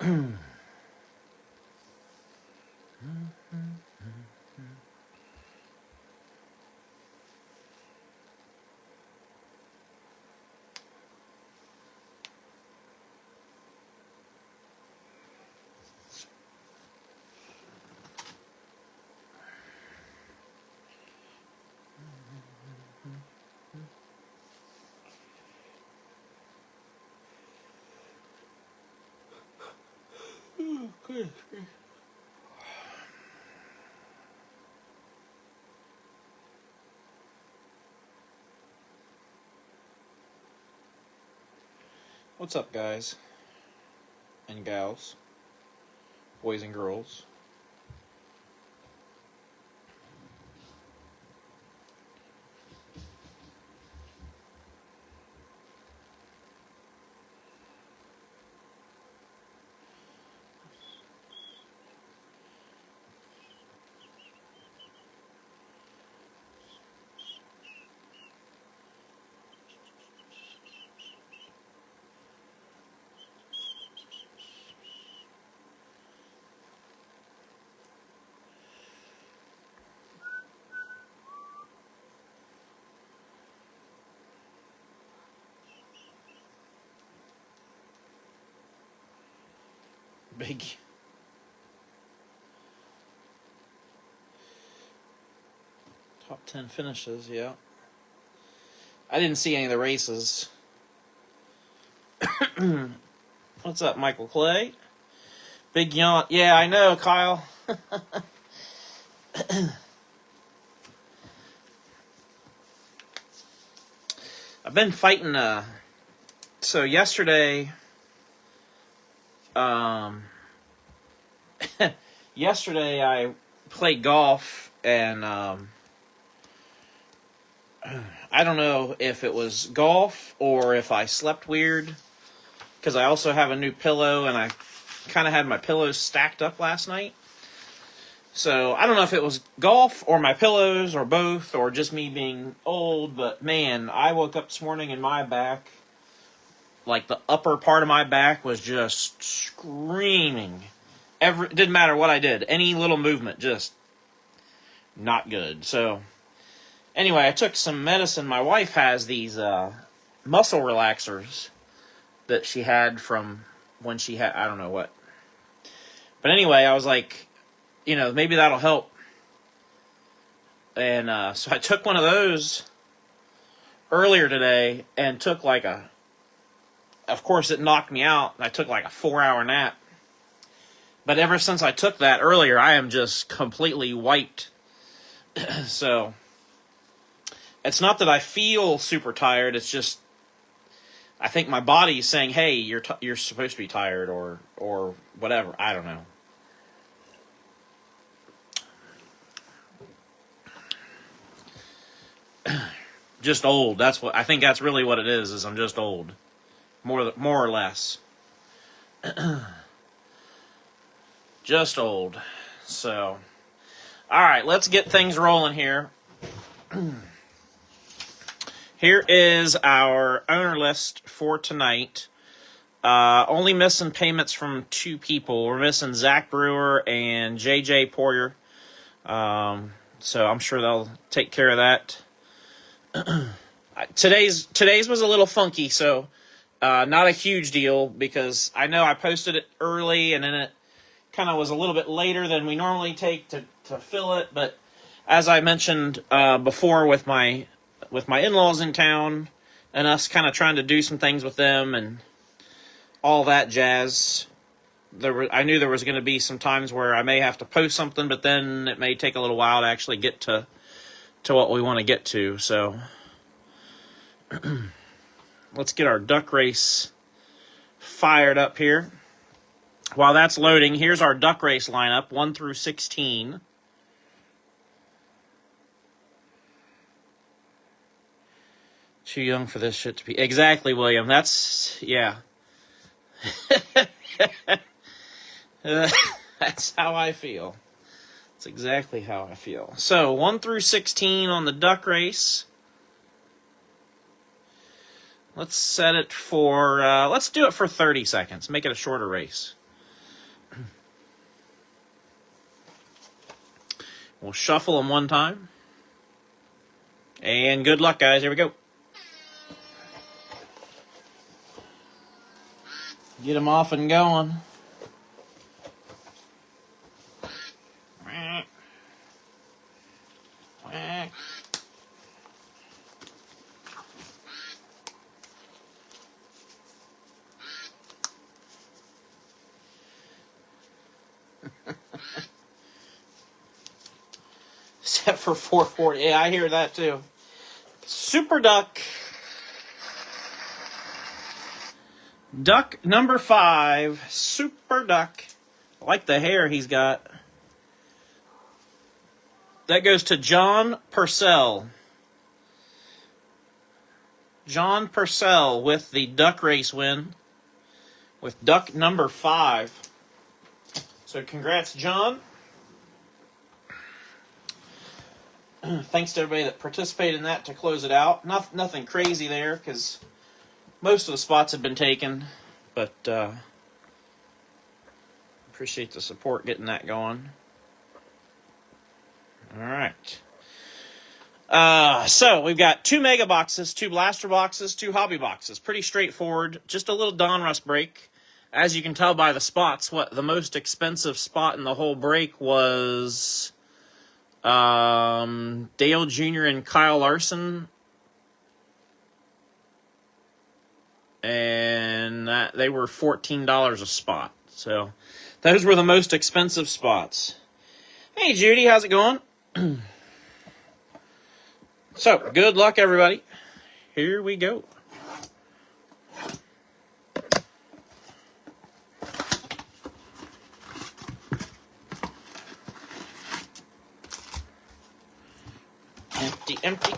Good. What's up, guys and gals, boys and girls? Big. Top 10 finishes, yeah. I didn't see any of the races. What's up, Michael Clay? Big yawn. Yeah, I know, Kyle. I've been fighting, so yesterday, yesterday I played golf, and, I don't know if it was golf or if I slept weird, because I also have a new pillow, and I kind of had my pillows stacked up last night. So I don't know if it was golf or my pillows or both or just me being old, but man, I woke up this morning and my back, like the upper part of my back, was just screaming. It didn't matter what I did. Any little movement, just not good. So anyway, I took some medicine. My wife has these muscle relaxers that she had from when she had, I don't know what. But anyway, I was like, maybe that'll help. And so I took one of those earlier today and took of course it knocked me out. I took like a 4-hour nap. But ever since I took that earlier, I am just completely wiped. So it's not that I feel super tired. It's just I think my body is saying, "Hey, you're supposed to be tired," or whatever. I don't know. Just old. I think that's really what it is I'm just old. More or less. Just old. So, all right, let's get things rolling here. Here is our owner list for tonight. Only missing payments from 2 people. We're missing Zach Brewer and JJ Poirier. So I'm sure they'll take care of that. Today's was a little funky, so not a huge deal, because I know I posted it early and then it kind of was a little bit later than we normally take to fill it. But as I mentioned before, with my in-laws in town and us kind of trying to do some things with them and all that jazz, I knew there was going to be some times where I may have to post something, but then it may take a little while to actually get to what we want to get to. So let's get our duck race fired up here. While that's loading, here's our duck race lineup, 1 through 16. Too young for this shit to be... Exactly, William. That's... Yeah. That's how I feel. That's exactly how I feel. So, 1 through 16 on the duck race. Let's set it for... let's do it for 30 seconds. Make it a shorter race. We'll shuffle them one time. And good luck, guys. Here we go. Get them off and going. Except for 440. Yeah, I hear that too. Super Duck. Duck number 5. Super Duck. I like the hair he's got. That goes to John Purcell. John Purcell with the duck race win. With duck number 5. So congrats, John. Thanks to everybody that participated in that to close it out. Nothing crazy there because most of the spots have been taken. But appreciate the support getting that going. All right. So we've got 2 mega boxes, 2 blaster boxes, 2 hobby boxes. Pretty straightforward. Just a little Donruss break. As you can tell by the spots, what the most expensive spot in the whole break was Dale Jr. and Kyle Larson. And they were $14 a spot. So those were the most expensive spots. Hey, Judy, how's it going? So, good luck, everybody. Here we go. Empty, empty.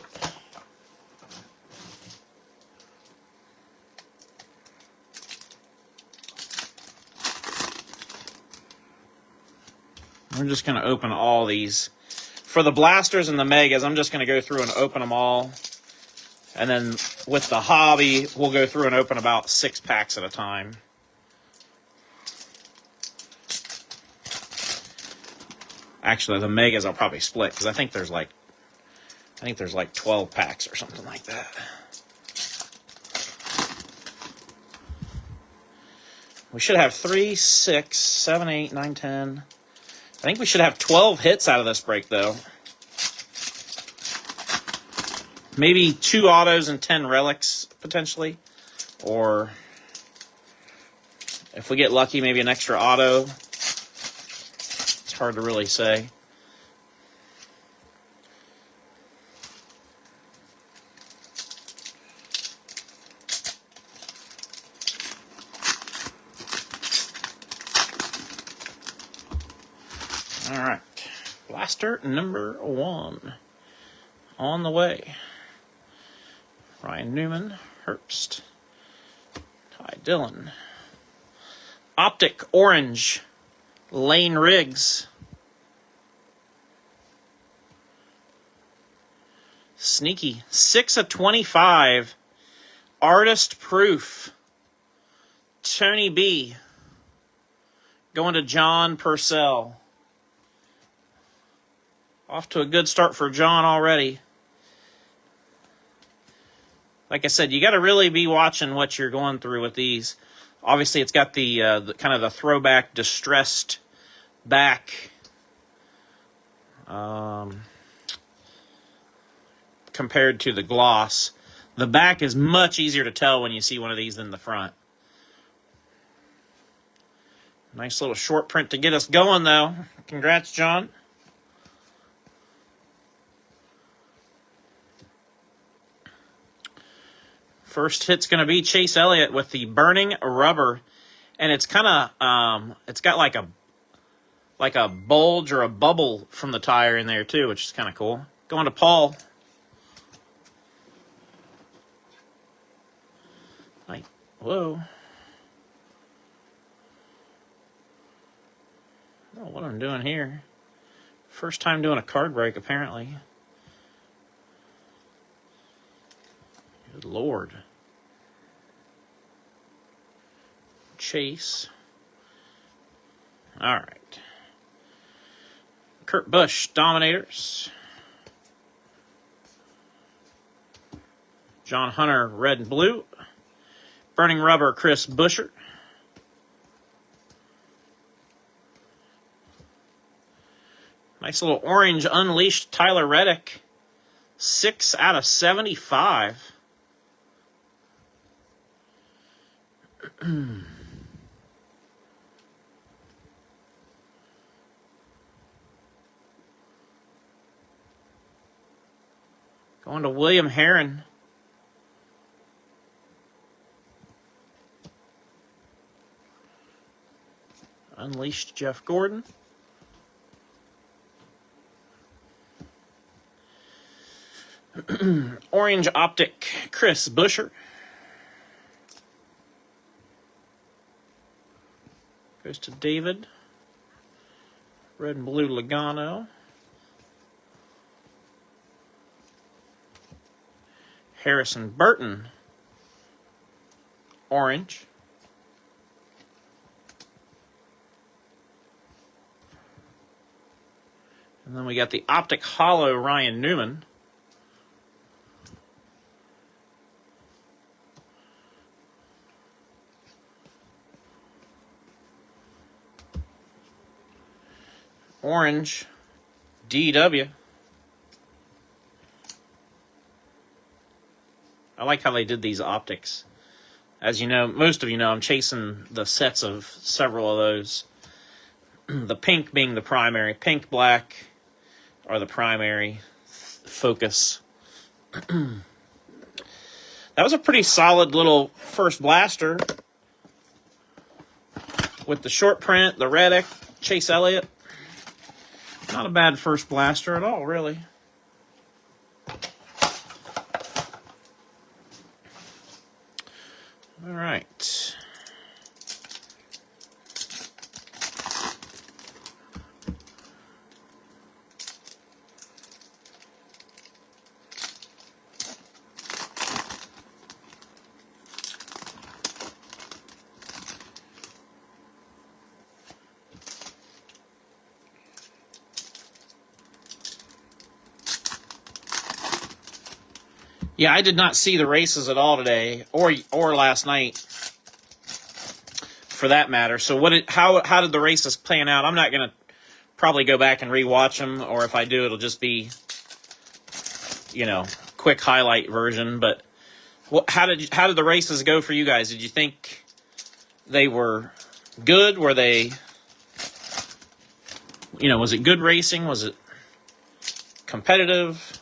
We're just going to open all these. For the blasters and the megas, I'm just going to go through and open them all. And then with the hobby, we'll go through and open about 6 packs at a time. Actually, the megas I'll probably split because I think there's like 12 packs or something like that. We should have 3, 6, 7, 8, 9, 10. I think we should have 12 hits out of this break, though. Maybe 2 autos and 10 relics, potentially. Or if we get lucky, maybe an extra auto. It's hard to really say. All right, blaster number 1 on the way. Ryan Newman, Herbst, Ty Dillon, Optic Orange, Lane Riggs, Sneaky 6 of 25, Artist Proof, Tony B, going to John Purcell. Off to a good start for John already. Like I said, you got to really be watching what you're going through with these. Obviously, it's got the kind of the throwback distressed back compared to the gloss. The back is much easier to tell when you see one of these than the front. Nice little short print to get us going, though. Congrats, John. First hit's going to be Chase Elliott with the Burning Rubber. And it's kind of, it's got like a bulge or a bubble from the tire in there too, which is kind of cool. Going to Paul. Like, whoa. I don't know what I'm doing here. First time doing a card break, apparently. Good Lord. Chase. All right. Kurt Busch, Dominators. John Hunter, red and blue. Burning Rubber, Chris Buescher. Nice little orange unleashed Tyler Reddick. 6 out of 75. Going to William Herron. Unleashed Jeff Gordon. Orange Optic Chris Buescher. Goes to David. Red and blue Logano. Harrison Burton. Orange. And then we got the Optic Hollow Ryan Newman. Orange DW. I like how they did these optics. As you know, most of you know, I'm chasing the sets of several of those. The pink being the primary. Pink, black are the primary focus. That was a pretty solid little first blaster. With the short print, the Reddick, Chase Elliott. Not a bad first blaster at all, really. All right. Yeah, I did not see the races at all today, or last night, for that matter. So how did the races plan out? I'm not gonna probably go back and rewatch them, or if I do, it'll just be, quick highlight version. But how did the races go for you guys? Did you think they were good? Were they, was it good racing? Was it competitive?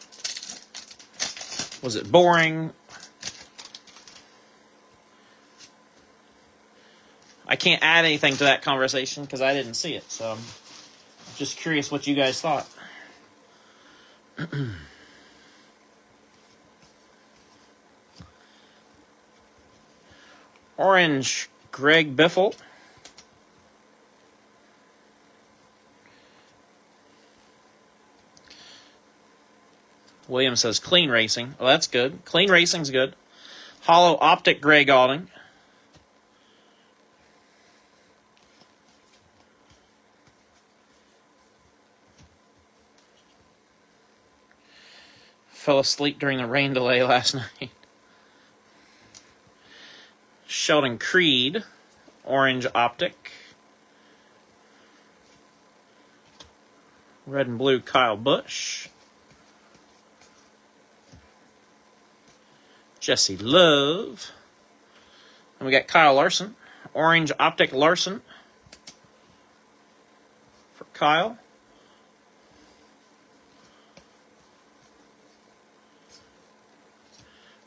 Was it boring? I can't add anything to that conversation because I didn't see it. So I'm just curious what you guys thought. Orange, Greg Biffle. William says clean racing. Well, that's good. Clean racing's good. Hollow Optic, Greg Alding. Fell asleep during the rain delay last night. Sheldon Creed, Orange Optic. Red and blue Kyle Busch. Jesse Love. And we got Kyle Larson. Orange Optic Larson for Kyle.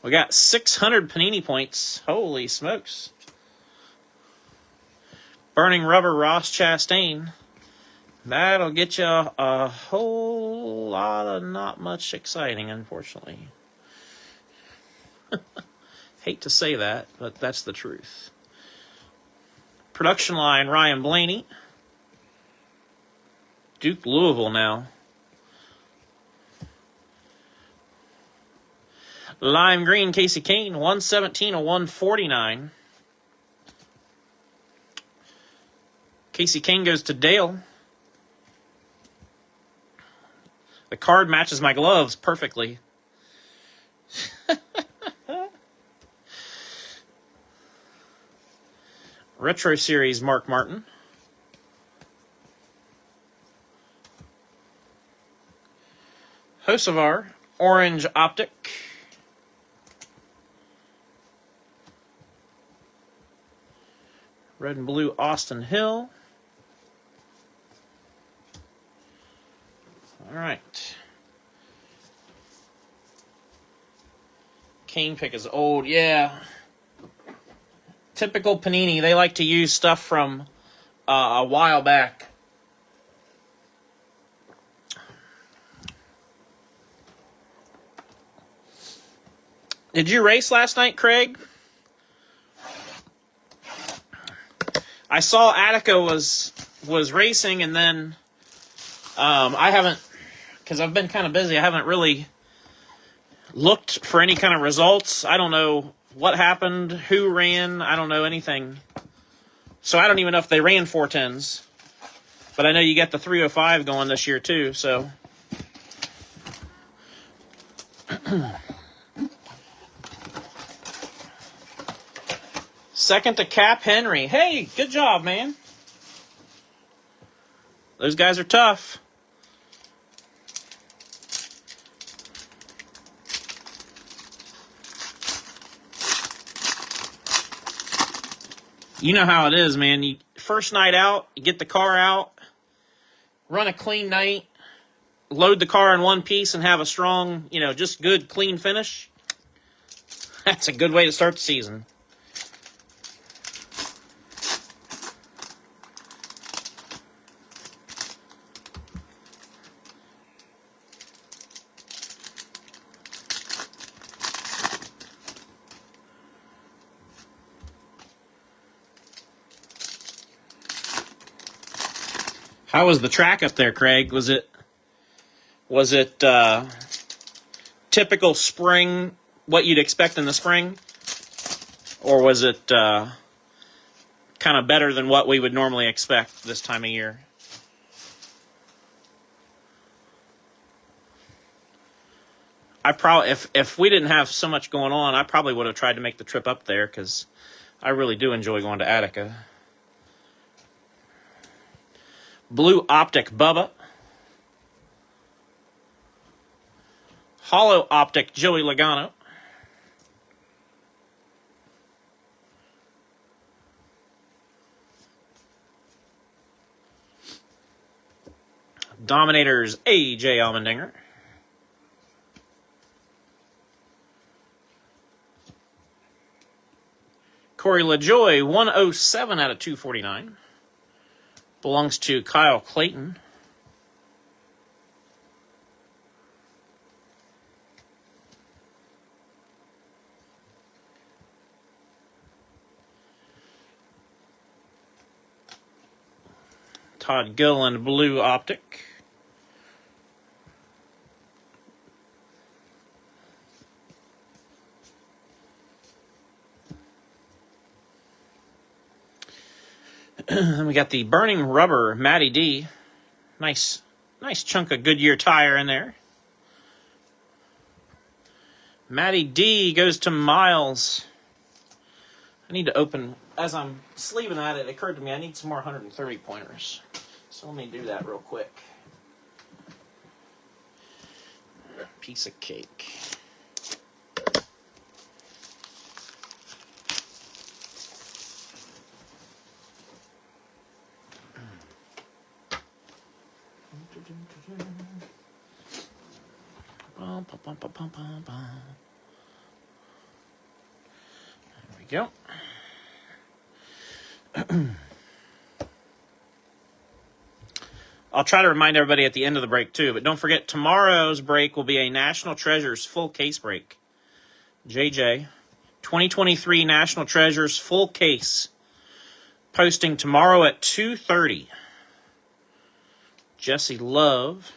We got 600 Panini points. Holy smokes. Burning Rubber Ross Chastain. That'll get you a whole lot of not much exciting, unfortunately. Hate to say that, but that's the truth. Production line, Ryan Blaney. Duke Louisville now. Lime green, Casey Kane, 117 of 149. Casey Kane goes to Dale. The card matches my gloves perfectly. Retro Series Mark Martin. Hocevar, Orange Optic. Red and Blue Austin Hill. All right. Cane pick is old, yeah. Typical Panini, they like to use stuff from a while back. Did you race last night, Craig? I saw Attica was racing, and then I haven't, because I've been kind of busy, I haven't really looked for any kind of results. I don't know what happened, who ran, I don't know anything. So I don't even know if they ran 410s. But I know you get the 305 going this year too, so. Second to Cap Henry. Hey, good job, man. Those guys are tough. You know how it is, man. You first night out, you get the car out, run a clean night, load the car in one piece and have a strong, just good, clean finish. That's a good way to start the season. How was the track up there, Craig? Was it typical spring, what you'd expect in the spring? Or was it kind of better than what we would normally expect this time of year? I probably, if we didn't have so much going on, I probably would have tried to make the trip up there, because I really do enjoy going to Attica. Blue Optic Bubba. Hollow Optic Joey Logano. Dominators A.J. Allmendinger. Corey LaJoy, 107 out of 249. Belongs to Kyle Clayton. Todd Gilliland, Blue Optic. We got the Burning Rubber, Matty D. Nice chunk of Goodyear tire in there. Matty D goes to Miles. I need to open, as I'm sleeving at it, it occurred to me I need some more 130 pointers. So let me do that real quick. Piece of cake. There we go. I'll try to remind everybody at the end of the break too, but don't forget tomorrow's break will be a National Treasures full case break. JJ, 2023 National Treasures full case, posting tomorrow at 2:30. Jesse Love.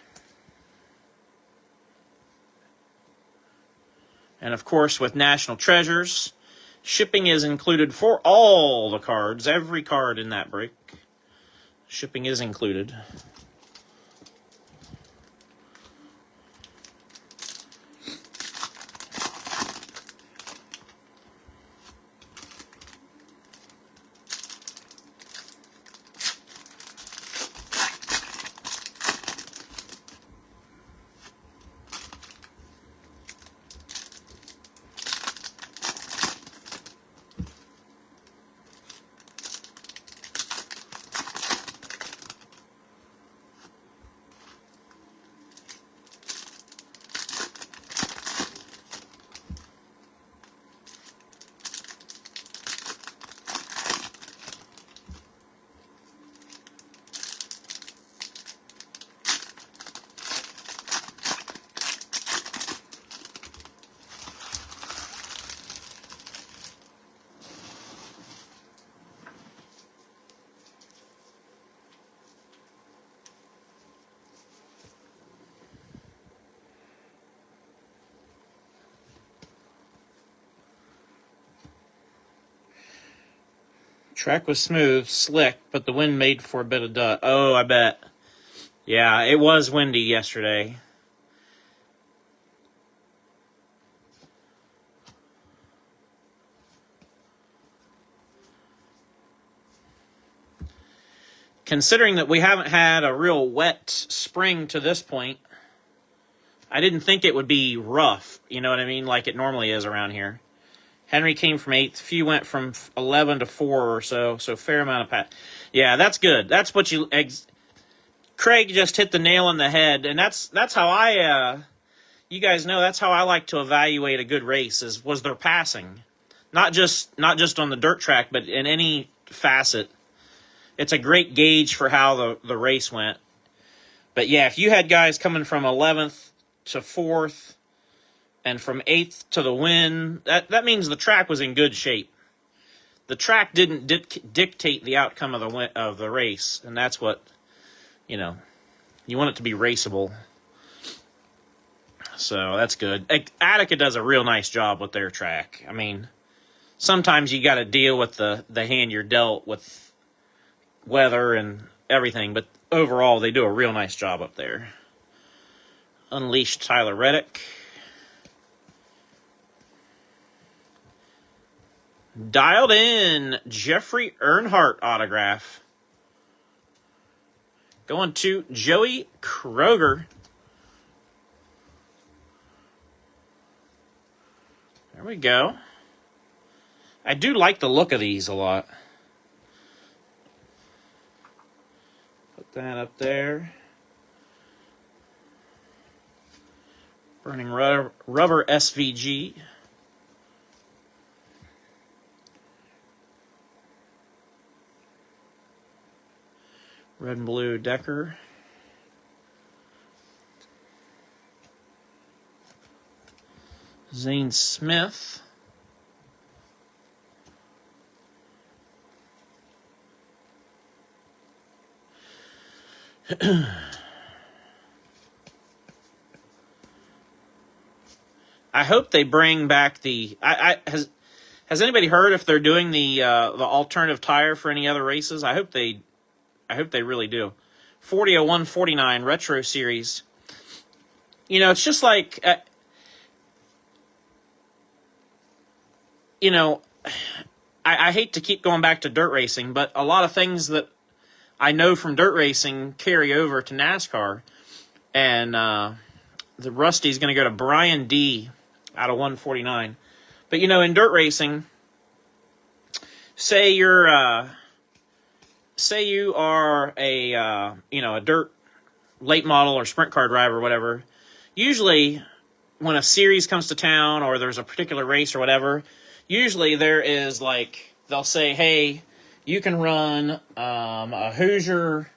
And of course, with National Treasures, shipping is included for all the cards, every card in that break. Shipping is included. Track was smooth, slick, but the wind made for a bit of dust. Oh, I bet. Yeah, it was windy yesterday. Considering that we haven't had a real wet spring to this point, I didn't think it would be rough, you know what I mean, like it normally is around here. Henry came from 8th. Few went from 11 to 4 or so, so fair amount of pat. Yeah, that's good. That's what you... Craig just hit the nail on the head, and that's how I... you guys know that's how I like to evaluate a good race, was their passing. Not just on the dirt track, but in any facet. It's a great gauge for how the race went. But yeah, if you had guys coming from 11th to 4th and from 8th to the win, that means the track was in good shape. The track didn't dictate the outcome of the race, and that's what, you want it to be raceable. So that's good. Attica does a real nice job with their track. I mean, sometimes you got to deal with the hand you're dealt with weather and everything, but overall they do a real nice job up there. Unleashed Tyler Reddick. Dialed in Jeffrey Earnhardt autograph. Going to Joey Kroger. There we go. I do like the look of these a lot. Put that up there. Burning rubber SVG. Red and blue Decker. Zane Smith. I hope they bring back the... Has anybody heard if they're doing the alternative tire for any other races? I hope they really do. 400149 Retro Series. It's just like... I hate to keep going back to dirt racing, but a lot of things that I know from dirt racing carry over to NASCAR. And the Rusty's going to go to Brian D. out of 149. But, in dirt racing, say you are a dirt late model or sprint car driver or whatever. Usually when a series comes to town or there's a particular race or whatever, usually there is they'll say, hey, you can run a Hoosier,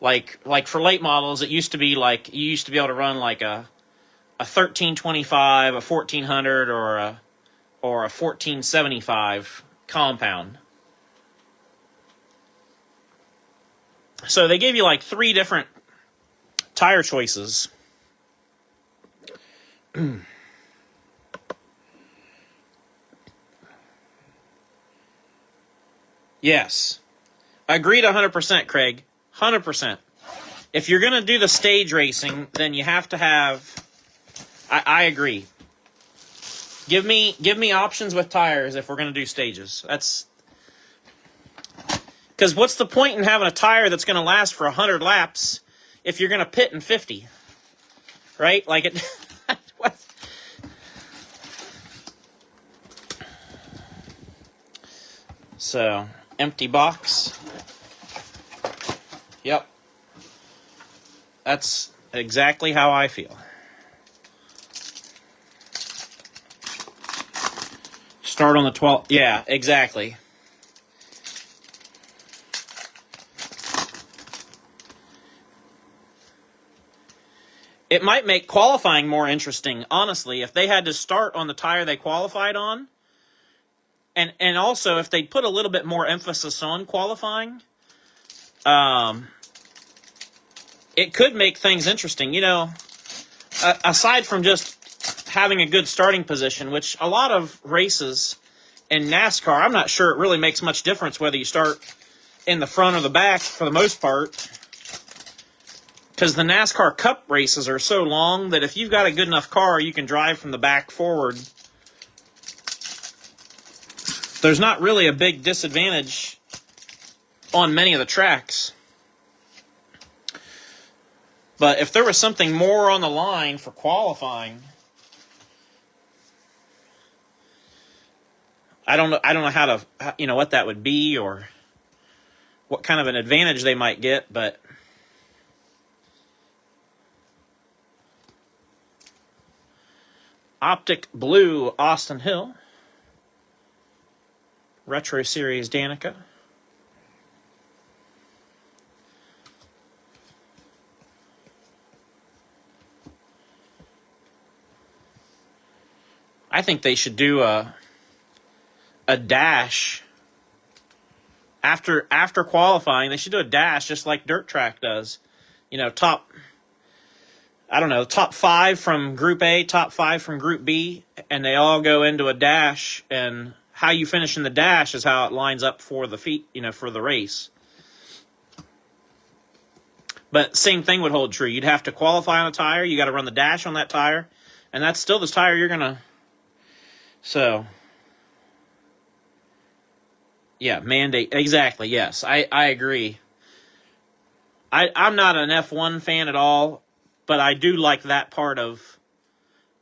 like for late models, it used to be you used to be able to run a 1325, a 1400, or a 1475 compound. So they gave you 3 different tire choices. Yes. Agreed 100%, Craig. 100%. If you're going to do the stage racing, then you have to have... I agree. Give me options with tires if we're going to do stages. That's... Because what's the point in having a tire that's going to last for 100 laps if you're going to pit in 50? Right? What? So... Empty box. Yep. That's exactly how I feel. Start on the 12th. Yeah, exactly. It might make qualifying more interesting, honestly, if they had to start on the tire they qualified on. And also, if they put a little bit more emphasis on qualifying, it could make things interesting. Aside from just having a good starting position, which a lot of races in NASCAR, I'm not sure it really makes much difference whether you start in the front or the back for the most part, because the NASCAR Cup races are so long that if you've got a good enough car, you can drive from the back forward. There's not really a big disadvantage on many of the tracks. But if there was something more on the line for qualifying, I don't know how to, what that would be or what kind of an advantage they might get, but Optic Blue Austin Hill, Retro Series Danica. I think they should do a dash after qualifying. They should do a dash just like Dirt Track does. Top 5 from Group A, top 5 from Group B, and they all go into a dash, and how you finish in the dash is how it lines up for the for the race. But same thing would hold true. You'd have to qualify on a tire. You got to run the dash on that tire, and that's still the tire you're going to... So, yeah, mandate. Exactly, yes. I agree. I'm not an F1 fan at all, but I do like that part of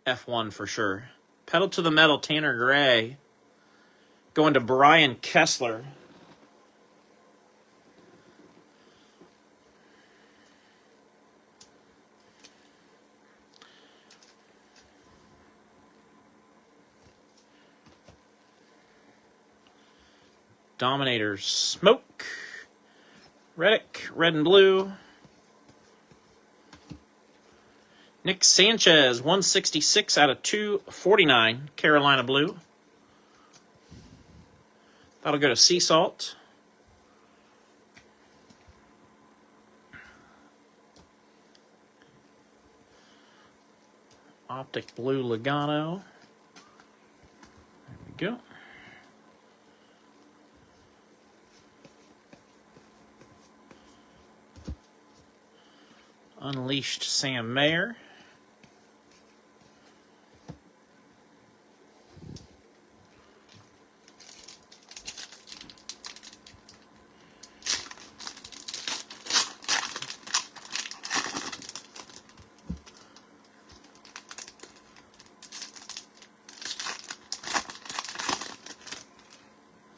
F1 for sure. Pedal to the Metal, Tanner Gray. Going to Brian Kessler. Dominators, Smoke. Reddick, red and blue. Nick Sanchez, 166 out of 249, Carolina blue. That'll go to Sea Salt. Optic Blue Logano. There we go. Unleashed Sam Mayer.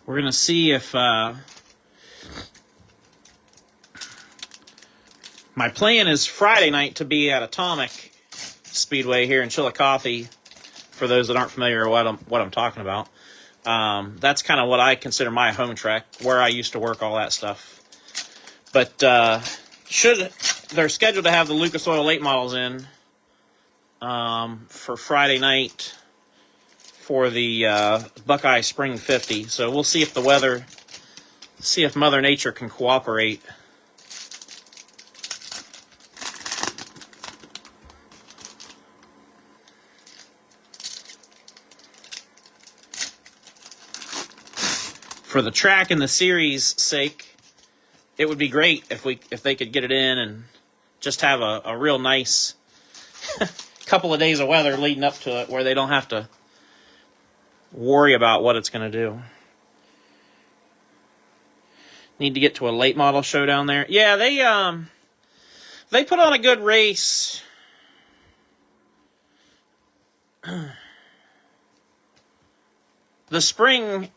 We're going to see if my plan is Friday night to be at Atomic Speedway here in Chillicothe. For those that aren't familiar with what I'm talking about, that's kind of what I consider my home track, where I used to work, all that stuff. But they're scheduled to have the Lucas Oil late models in for Friday night for the Buckeye Spring 50. So we'll see if if Mother Nature can cooperate. For the track and the series' sake, it would be great if they could get it in and just have a real nice couple of days of weather leading up to it where they don't have to worry about what it's going to do. Need to get to a late model show down there. Yeah, they put on a good race. The spring,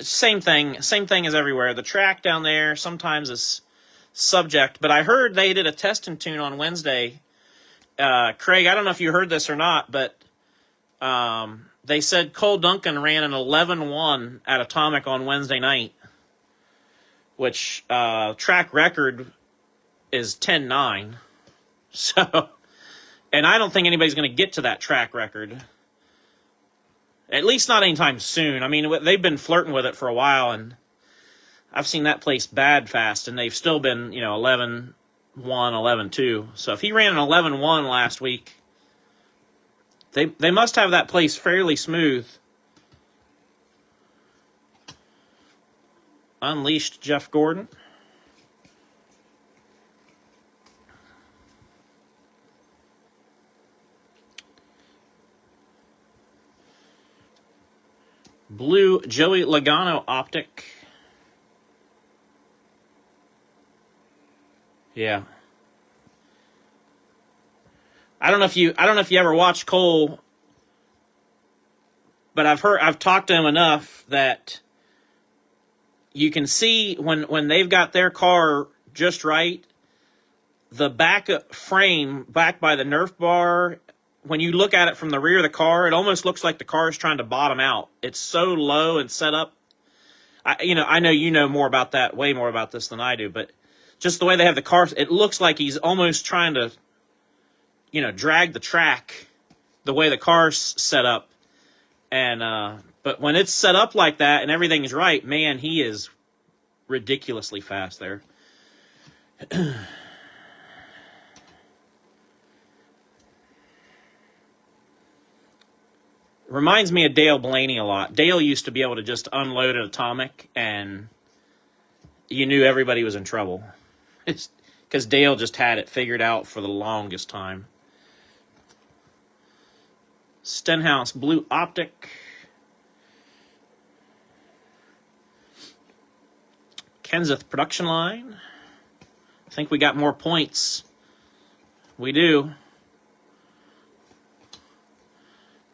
same thing as everywhere. The track down there sometimes is subject, but I heard they did a test and tune on Wednesday. Craig, I don't know if you heard this or not, but they said Cole Duncan ran an 11-1 at Atomic on Wednesday night, which track record is 10-9. So, and I don't think anybody's going to get to that track record. At least not anytime soon. I mean, they've been flirting with it for a while, and I've seen that place bad fast, and they've still been, 11-1, 11-2. So if he ran an 11-1 last week, they must have that place fairly smooth. Unleashed Jeff Gordon. Blue Joey Logano optic. Yeah. I don't know if you ever watched Cole, but I've talked to him enough that you can see when they've got their car just right, the back frame back by the Nerf bar, when you look at it from the rear of the car, it almost looks like the car is trying to bottom out. It's so low and set up. I know you know more about that, way more about this than I do, but just the way they have the car, it looks like he's almost trying to, drag the track the way the car's set up. And but when it's set up like that and everything is right, man, he is ridiculously fast there. Reminds me of Dale Blaney a lot. Dale used to be able to just unload an atomic and you knew everybody was in trouble. It's because Dale just had it figured out for the longest time. Stenhouse Blue Optic. Kenseth Production Line. I think we got more points. We do.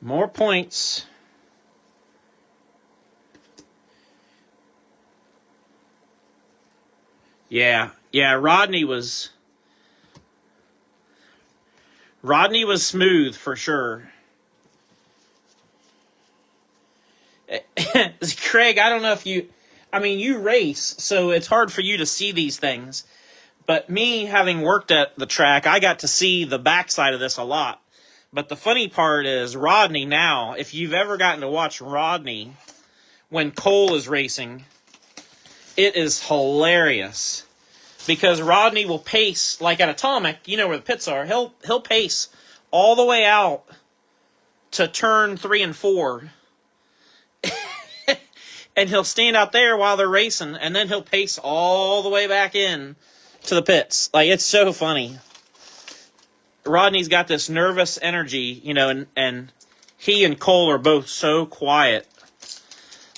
More points. Yeah, Rodney was smooth for sure. Craig, I don't know if you race, so it's hard for you to see these things. But me, having worked at the track, I got to see the backside of this a lot. But the funny part is Rodney now, if you've ever gotten to watch Rodney when Cole is racing, it is hilarious. Because Rodney will pace, like at Atomic, you know where the pits are, he'll pace all the way out to turn 3 and 4. And he'll stand out there while they're racing, and then he'll pace all the way back in to the pits. Like, it's so funny. Rodney's got this nervous energy, and he and Cole are both so quiet.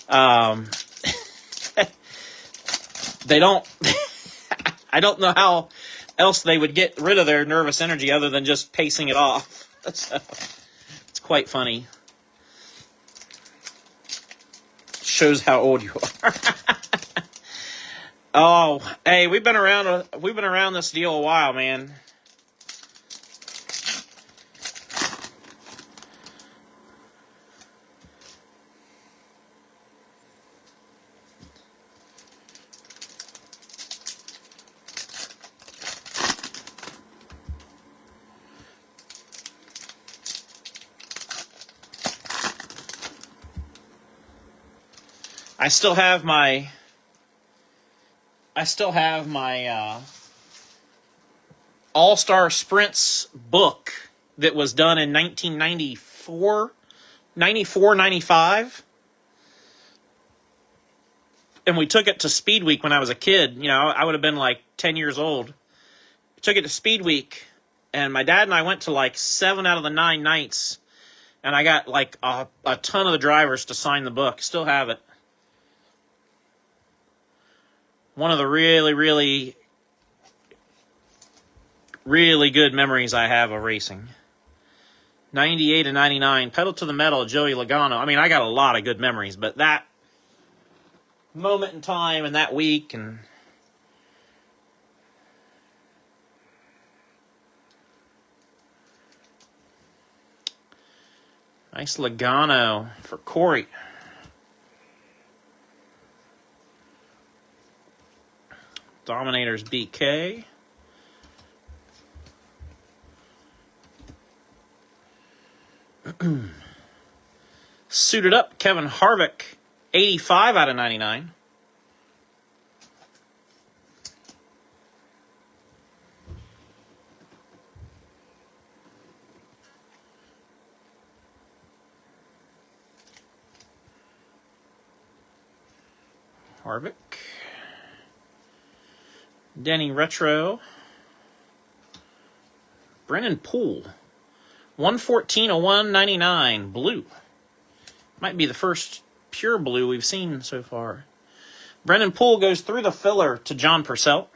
They don't... I don't know how else they would get rid of their nervous energy other than just pacing it off. So, it's quite funny. Shows how old you are. Oh, hey, we've been around this deal a while, man. I still have my All-Star Sprints book that was done in 1994, 95. And we took it to Speed Week when I was a kid. I would have been like 10 years old. Took it to Speed Week, and my dad and I went to like 7 out of the 9 nights, and I got like a ton of the drivers to sign the book. Still have it. One of the really, really, really good memories I have of racing. 98 and 99, pedal to the metal, Joey Logano. I got a lot of good memories, but that moment in time and that week and... Nice Logano for Corey. Dominators BK. Suited up, Kevin Harvick, 85 out of 99. Harvick. Denny Retro. Brennan Poole. 114/199. Blue. Might be the first pure blue we've seen so far. Brennan Poole goes through the filler to John Purcell.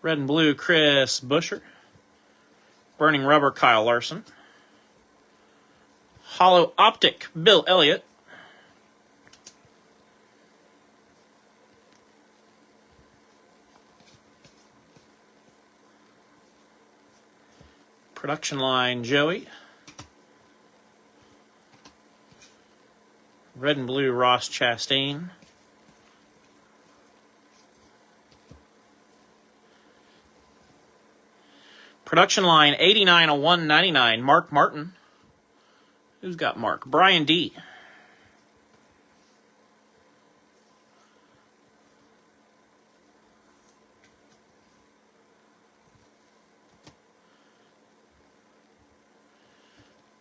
Red and blue, Chris Buescher. Burning rubber, Kyle Larson. Hollow optic, Bill Elliott. Production line, Joey. Red and blue, Ross Chastain. Production line, 89/199, Mark Martin. Who's got Mark? Brian D.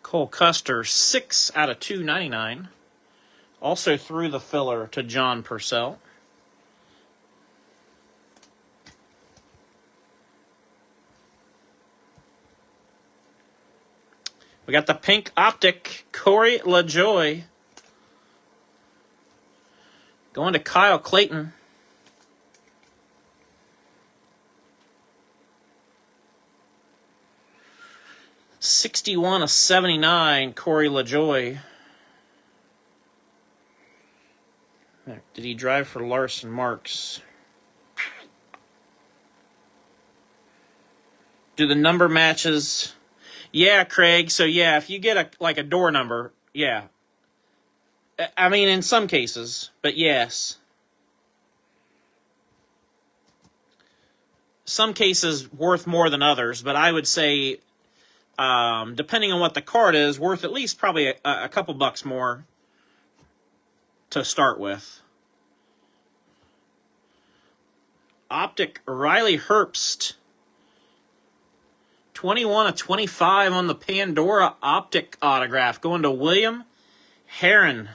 Cole Custer, 6/299. Also through the filler to John Purcell. We got the pink optic, Corey LaJoie. Going to Kyle Clayton. $61/79, Corey LaJoie. Did he drive for Larson Marks? Do the number matches? Yeah, Craig. So yeah, if you get a door number, yeah. I mean, in some cases, but yes. Some cases worth more than others, but I would say, depending on what the card is, worth at least probably a couple bucks more to start with. Optic, Riley Herbst. 21/25 on the Pandora optic autograph. Going to William Heron.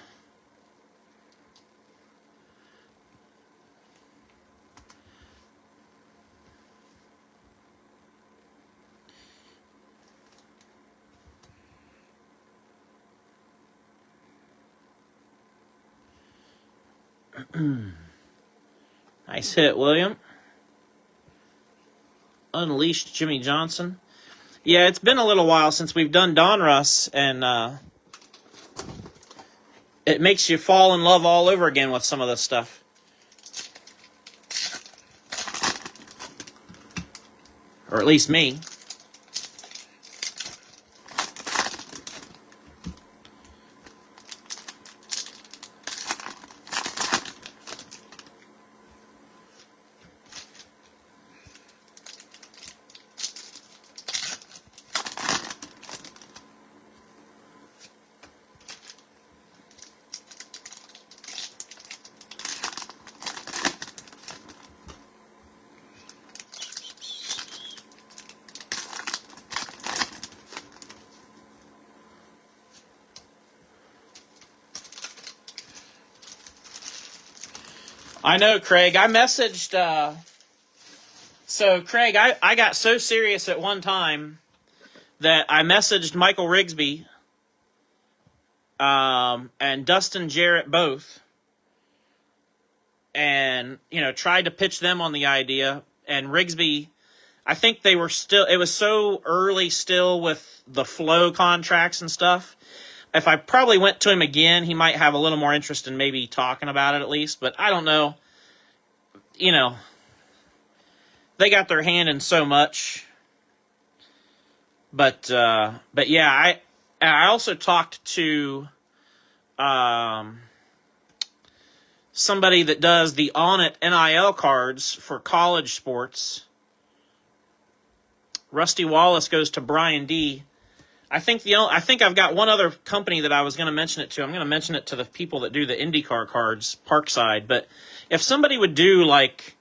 Nice hit, William. Unleashed Jimmy Johnson. Yeah, it's been a little while since we've done Donruss, and it makes you fall in love all over again with some of this stuff. Or at least me. I know, Craig. I messaged... So, Craig, I got so serious at one time that I messaged Michael Rigsby and Dustin Jarrett both, and, tried to pitch them on the idea. And Rigsby, I think they were still... It was so early still with the flow contracts and stuff. If I probably went to him again, he might have a little more interest in maybe talking about it at least. But I don't know. They got their hand in so much. But yeah, I also talked to somebody that does the On It NIL cards for college sports. Rusty Wallace goes to Brian D. I think I've got one other company that I was going to mention it to. I'm going to mention it to the people that do the IndyCar cards, Parkside. But if somebody would do like,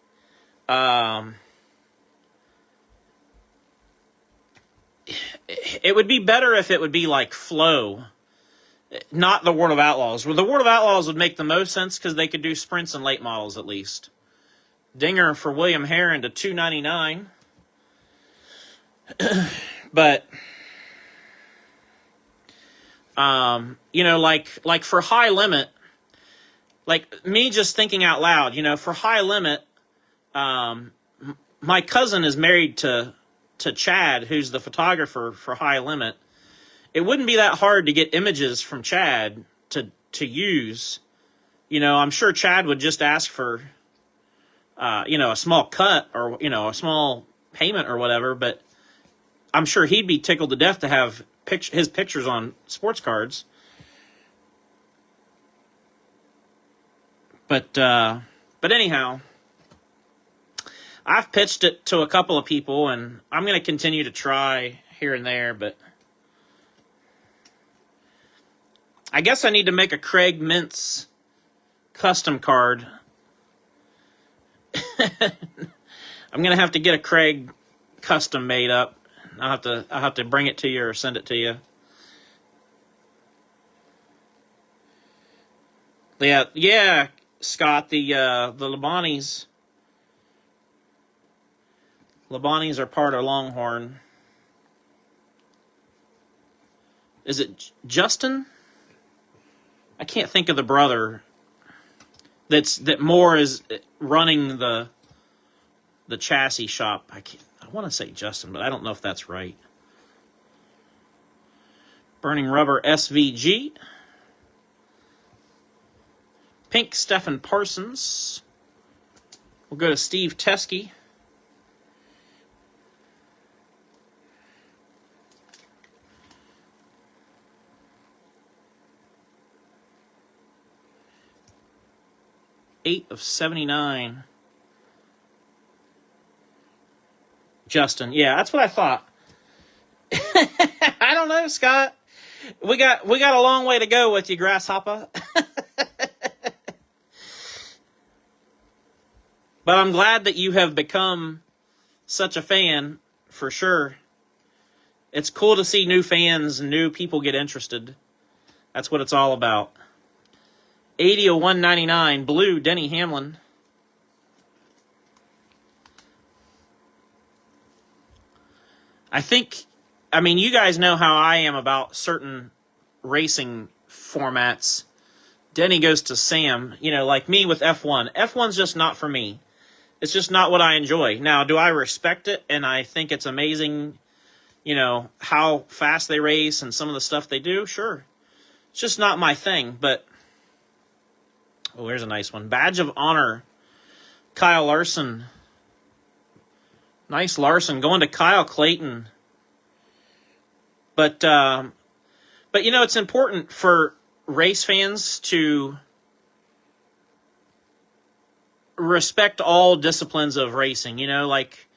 It would be better if it would be like Flow, not the World of Outlaws. Well, the World of Outlaws would make the most sense because they could do sprints and late models at least. Dinger for William Heron to $2.99. But you know, like for High Limit, like me just thinking out loud, you know, for High Limit, my cousin is married to Chad, who's the photographer for High Limit. It wouldn't be that hard to get images from Chad to use. You know, I'm sure Chad would just ask for, you know, a small cut or, you know, a small payment or whatever, but I'm sure he'd be tickled to death to have his pictures on sports cards. But anyhow, I've pitched it to a couple of people, and I'm going to continue to try here and there, but I guess I need to make a Craig Mintz custom card. I'm going to have to get a Craig custom made up. I'll have to bring it to you or send it to you. Yeah, Scott, the Labanis. Labanis are part of Longhorn. Is it Justin? I can't think of the brother. That more is running the chassis shop. I want to say Justin, but I don't know if that's right. Burning Rubber SVG. Pink Stephen Parsons. We'll go to Steve Teskey. Eight of 79. Justin, yeah, that's what I thought. I don't know, Scott. We got a long way to go with you, Grasshopper. But I'm glad that you have become such a fan, for sure. It's cool to see new fans and new people get interested. That's what it's all about. 80 of 199, blue, Denny Hamlin. I mean, you guys know how I am about certain racing formats. Denny goes to Sam, you know, like me with F1. F1's just not for me. It's just not what I enjoy. Now, do I respect it? And I think it's amazing, you know, how fast they race and some of the stuff they do? Sure. It's just not my thing, but... Oh, here's a nice one. Badge of Honor. Kyle Larson. Nice Larson. Going to Kyle Clayton. But you know, it's important for race fans to respect all disciplines of racing. You know, like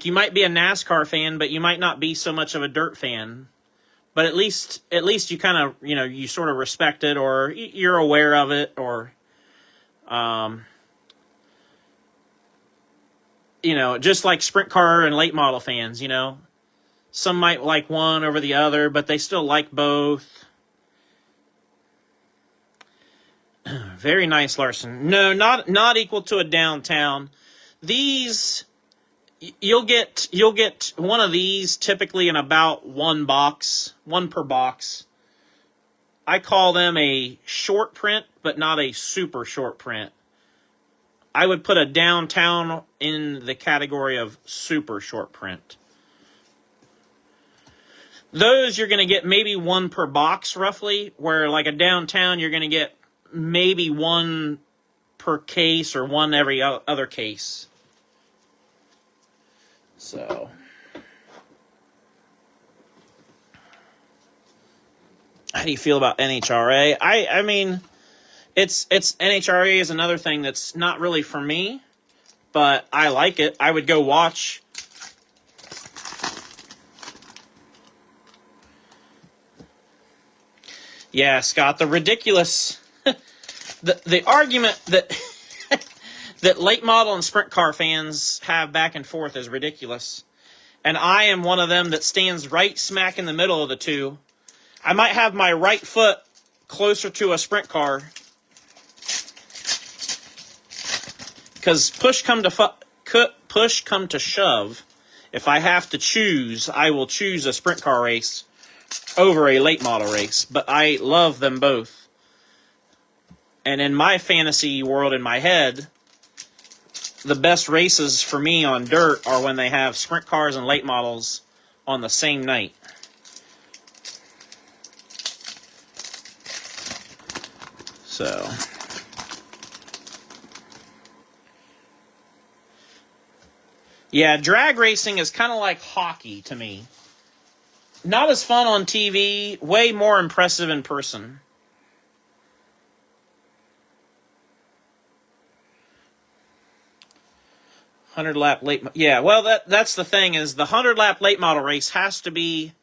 you might be a NASCAR fan, but you might not be so much of a dirt fan. But at least you kind of, you know, you sort of respect it, or you're aware of it, or you know, just like sprint car and late model fans, you know. Some might like one over the other, but they still like both. Very nice, Larson. No, not equal to a downtown. These, you'll get one of these typically in about one per box. I call them a short print, but not a super short print. I would put a downtown in the category of super short print. Those you're going to get maybe one per box roughly, where like a downtown you're going to get maybe one per case or one every other case. So... How do you feel about NHRA? I mean, it's NHRA is another thing that's not really for me, but I like it. I would go watch. Yeah, Scott, the ridiculous, the argument that that late model and sprint car fans have back and forth is ridiculous. And I am one of them that stands right smack in the middle of the two. I might have my right foot closer to a sprint car. Because push come to shove, if I have to choose, I will choose a sprint car race over a late model race. But I love them both. And in my fantasy world, in my head, the best races for me on dirt are when they have sprint cars and late models on the same night. So, yeah, drag racing is kind of like hockey to me. Not as fun on TV, way more impressive in person. $100-lap late... Yeah, well, that's the thing, is the 100-lap late model race has to be...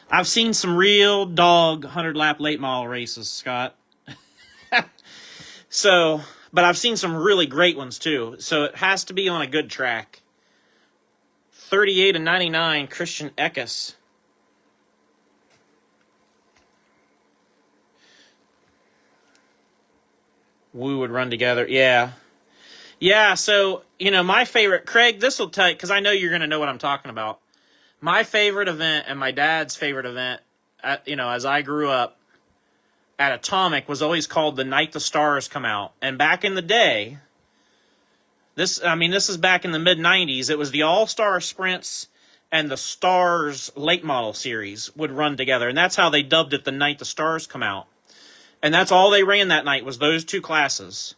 I've seen some real dog 100-lap late model races, Scott. So, but I've seen some really great ones, too. So it has to be on a good track. 38/99, Christian Eckes. We would run together. Yeah. Yeah, so, my favorite, Craig, this will tell you, because I know you're going to know what I'm talking about. My favorite event and my dad's favorite event, as I grew up at Atomic, was always called the Night the Stars Come Out. And back in the day, this is back in the mid-90s, it was the All-Star Sprints and the Stars Late Model Series would run together. And that's how they dubbed it the Night the Stars Come Out. And that's all they ran that night was those two classes.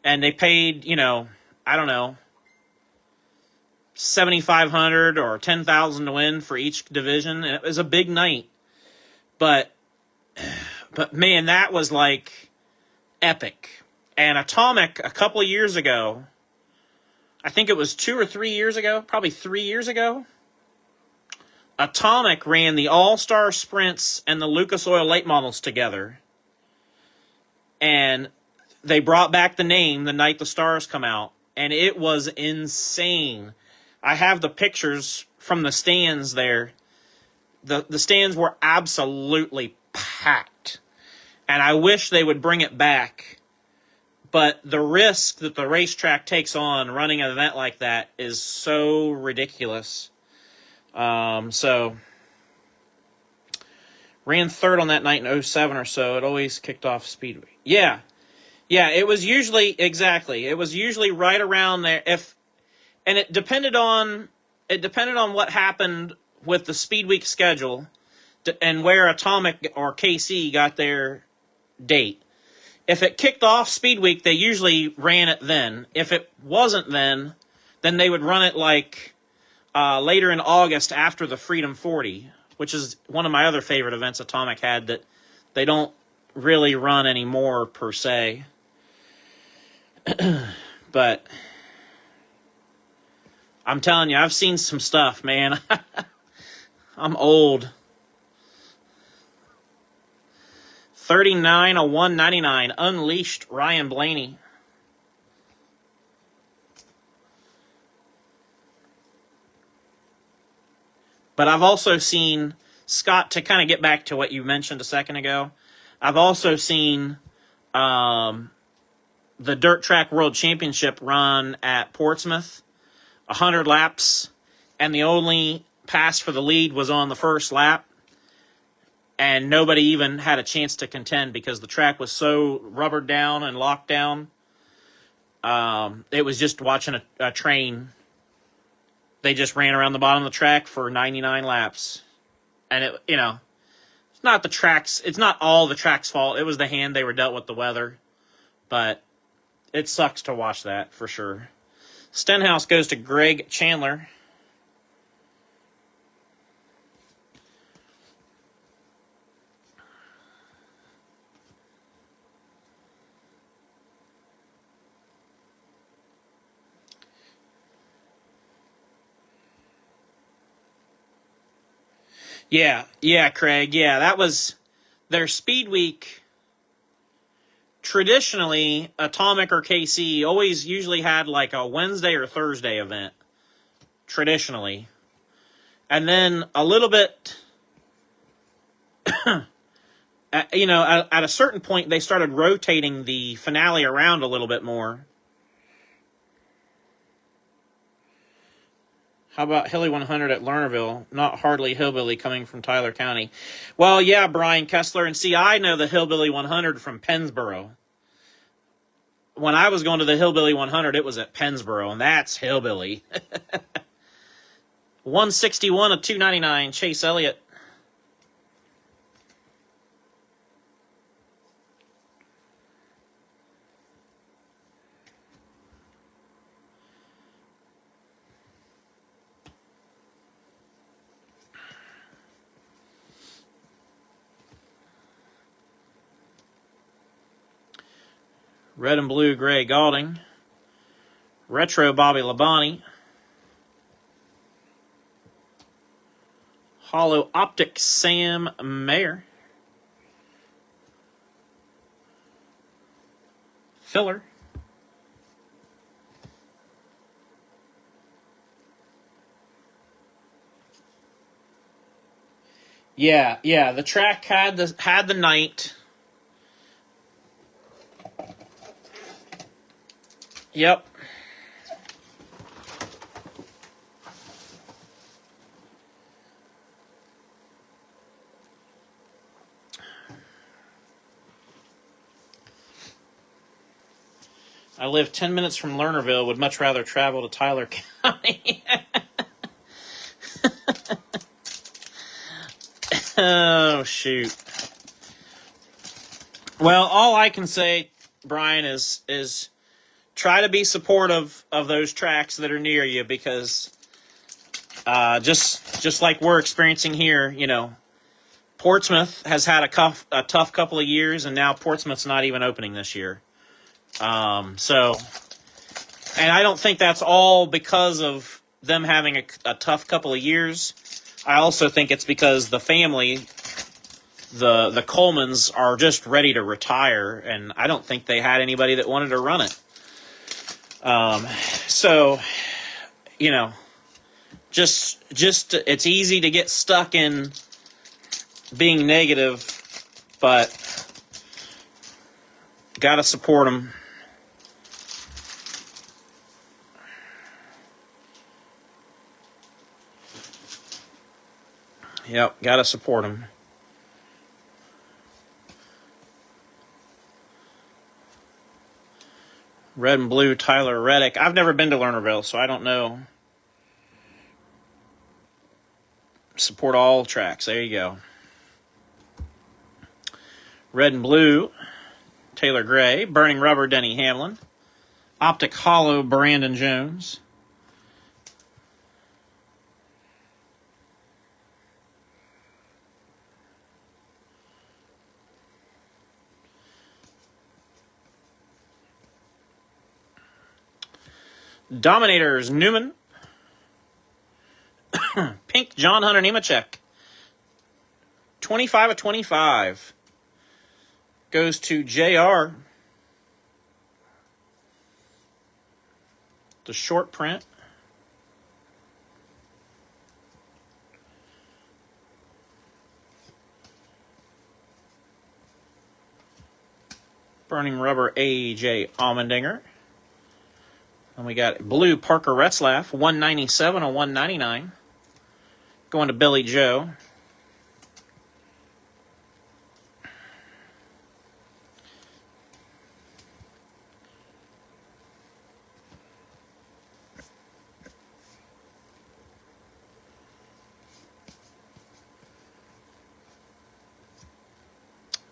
And they paid, I don't know, $7,500 or $10,000 to win for each division. And it was a big night. But man, that was like epic. And Atomic, a couple of years ago, I think it was 2 or 3 years ago, probably 3 years ago, Atomic ran the All-Star Sprints and the Lucas Oil Late Models together. And they brought back the name, The Night the Stars Come Out, and it was insane. I have the pictures from the stands there. The stands were absolutely packed, and I wish they would bring it back. But the risk that the racetrack takes on running an event like that is so ridiculous. So, ran third on that night in 07 or so. It always kicked off Speedway. Yeah, it was usually, exactly. It was usually right around there. And it depended on what happened with the Speed Week schedule and where Atomic or KC got their date. If it kicked off Speed Week, they usually ran it then. If it wasn't then they would run it like later in August after the Freedom 40, which is one of my other favorite events Atomic had that they don't really run anymore per se. But I'm telling you, I've seen some stuff, man. I'm old. 39/199, Unleashed, Ryan Blaney. But I've also seen, Scott, to kind of get back to what you mentioned a second ago, I've also seen the Dirt Track World Championship run at Portsmouth, 100 laps, and the only pass for the lead was on the first lap, and nobody even had a chance to contend because the track was so rubbered down and locked down. It was just watching a train. They just ran around the bottom of the track for 99 laps. And it's not the tracks, it's not all the track's fault. It was the hand they were dealt with the weather. But it sucks to watch that for sure. Stenhouse goes to Greg Chandler. Yeah, Craig. Yeah, that was their Speed Week. Traditionally, Atomic or KC always usually had like a Wednesday or Thursday event. Traditionally. And then a little bit, at a certain point, they started rotating the finale around a little bit more. How about Hilly 100 at Lernerville? Not hardly hillbilly coming from Tyler County. Well, yeah, Brian Kessler. And see, I know the Hillbilly 100 from Pennsboro. When I was going to the Hillbilly 100, it was at Pennsboro, and that's hillbilly. 161 of 299, Chase Elliott. Red and blue, gray, Galding. Retro, Bobby Labonte. Hollow optic, Sam Mayer. Filler. Yeah, the track had the night. Yep. I live 10 minutes from Lernerville, would much rather travel to Tyler County. Oh, shoot. Well, all I can say, Brian, is try to be supportive of those tracks that are near you, because just like we're experiencing here, Portsmouth has had a tough couple of years, and now Portsmouth's not even opening this year. And I don't think that's all because of them having a tough couple of years. I also think it's because the family, the Colemans, are just ready to retire, and I don't think they had anybody that wanted to run it. Just it's easy to get stuck in being negative, but gotta support them. Yep, gotta support them. Red and blue, Tyler Reddick. I've never been to Lernerville, so I don't know. Support all tracks. There you go. Red and blue, Taylor Gray. Burning rubber, Denny Hamlin. Optic hollow, Brandon Jones. Dominators, Newman. Pink, John Hunter Nemechek. 25 of 25. Goes to JR. The short print. Burning rubber, A.J. Allmendinger. And we got blue Parker Retzlaff, 197 or 199. Going to Billy Joe.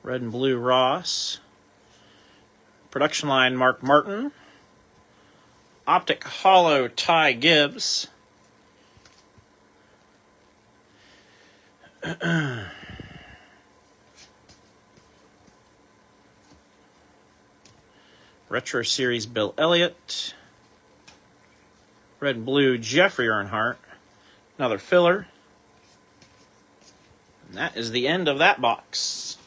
Red and blue Ross. Production line Mark Martin. Optic hollow Ty Gibbs. Retro Series Bill Elliott. Red and blue Jeffrey Earnhardt. Another filler. And that is the end of that box.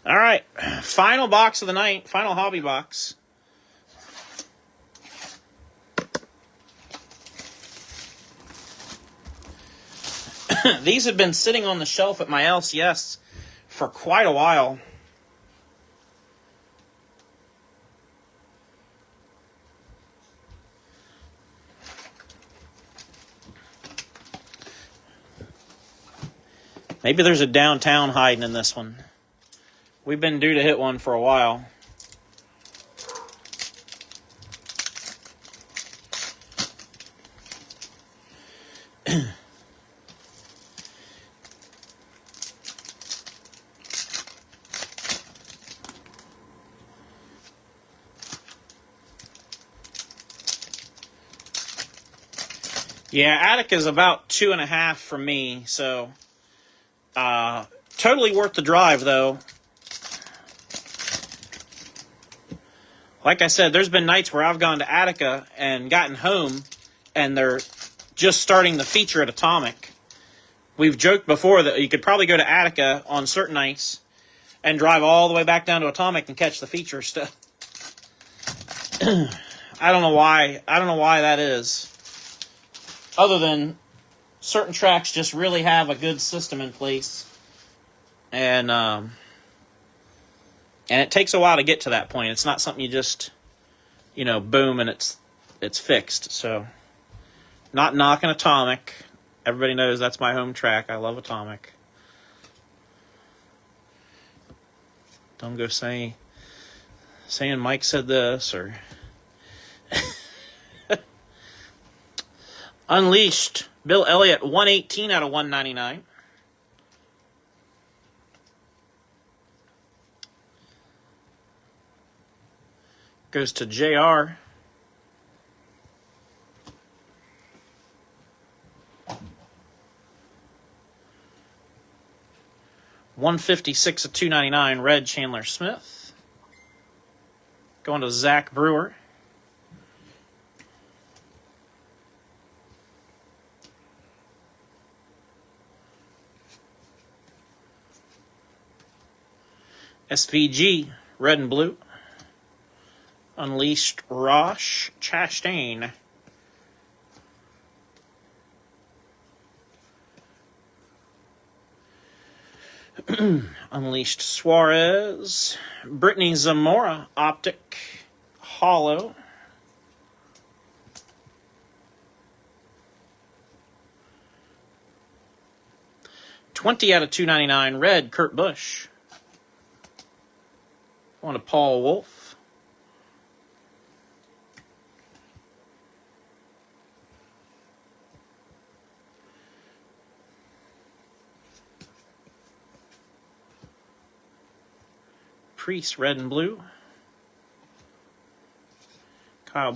All right, final box of the night, final hobby box. These have been sitting on the shelf at my LCS for quite a while. Maybe there's a downtown hiding in this one. We've been due to hit one for a while. Yeah, Attica's about 2.5 for me, so totally worth the drive, though. Like I said, there's been nights where I've gone to Attica and gotten home, and they're just starting the feature at Atomic. We've joked before that you could probably go to Attica on certain nights and drive all the way back down to Atomic and catch the feature stuff. I don't know why. I don't know why that is. Other than certain tracks just really have a good system in place, and it takes a while to get to that point. It's not something you just, boom and it's fixed. So, not knocking Atomic. Everybody knows that's my home track. I love Atomic. Don't go saying Mike said this or. Unleashed, Bill Elliott, 118 out of 199. Goes to JR. $156 of 299, red Chandler Smith. Going to Zach Brewer. SVG, red and blue. Unleashed, Rosh Chastain. Unleashed, Suarez. Brittany Zamora, optic, hollow. $20 out of 299, red, Kurt Busch. On to Paul Wolf. Priest, red and blue. Kyle